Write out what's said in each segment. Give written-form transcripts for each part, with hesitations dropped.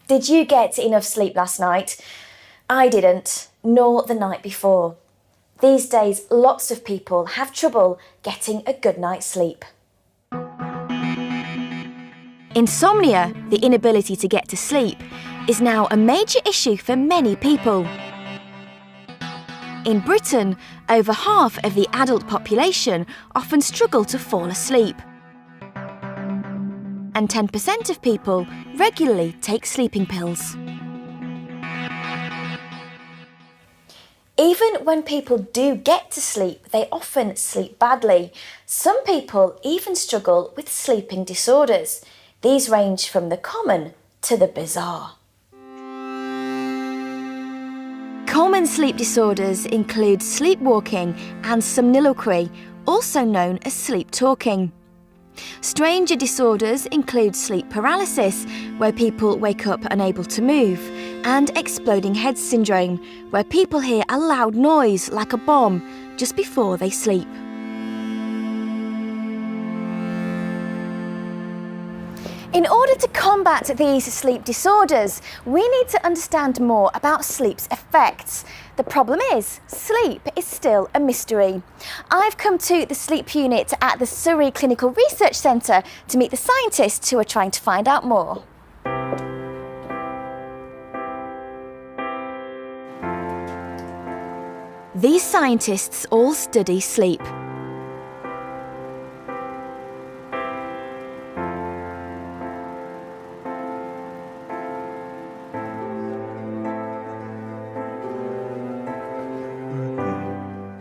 Did you get enough sleep last night? I didn't, nor the night before. These days, lots of people have trouble getting a good night's sleep. Insomnia, the inability to get to sleep, is now a major issue for many people. In Britain, over half of the adult population often struggle to fall asleep. And 10% of people regularly take sleeping pills. Even when people do get to sleep, they often sleep badly. Some people even struggle with sleeping disorders. These range from the common to the bizarre. Common sleep disorders include sleepwalking and somniloquy, also known as sleep talking. Stranger disorders include sleep paralysis, where people wake up unable to move, and exploding head syndrome, where people hear a loud noise like a bomb just before they sleep. In order to combat these sleep disorders, we need to understand more about sleep's effects. The problem is, sleep is still a mystery. I've come to the sleep unit at the Surrey Clinical Research Centre to meet the scientists who are trying to find out more. These scientists all study sleep.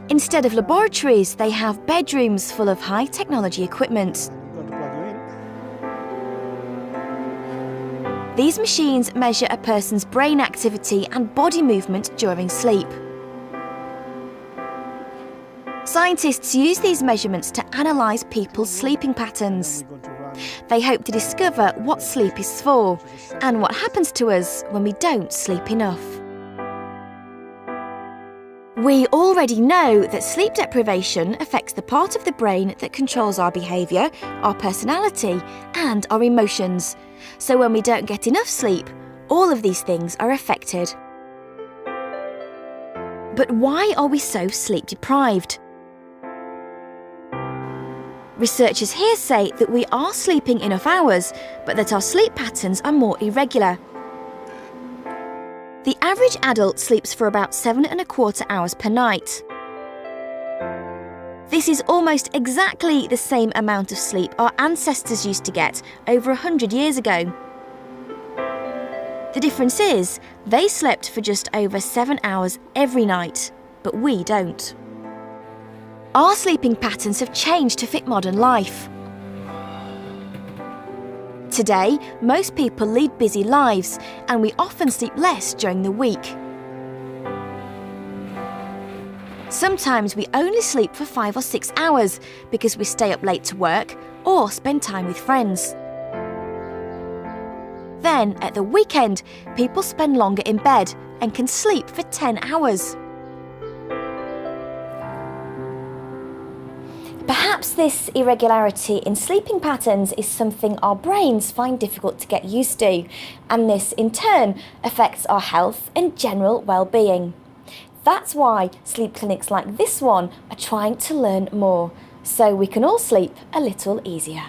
Instead of laboratories, they have bedrooms full of high-technology equipment. These machines measure a person's brain activity and body movement during sleep. Scientists use these measurements to analyse people's sleeping patterns. They hope to discover what sleep is for and what happens to us when we don't sleep enough. We already know that sleep deprivation affects the part of the brain that controls our behaviour, our personality, and our emotions. So when we don't get enough sleep, all of these things are affected. But why are we so sleep deprived? Researchers here say that we are sleeping enough hours, but that our sleep patterns are more irregular. The average adult sleeps for about 7¼ hours per night. This is almost exactly the same amount of sleep our ancestors used to get over 100 years ago. The difference is, they slept for just over 7 hours every night, but we don't. Our sleeping patterns have changed to fit modern life. Today, most people lead busy lives, and we often sleep less during the week. Sometimes we only sleep for 5 or 6 hours because we stay up late to work or spend time with friends. Then, at the weekend, people spend longer in bed and can sleep for 10 hours. Perhaps this irregularity in sleeping patterns is something our brains find difficult to get used to, and this in turn affects our health and general well-being. That's why sleep clinics like this one are trying to learn more, so we can all sleep a little easier.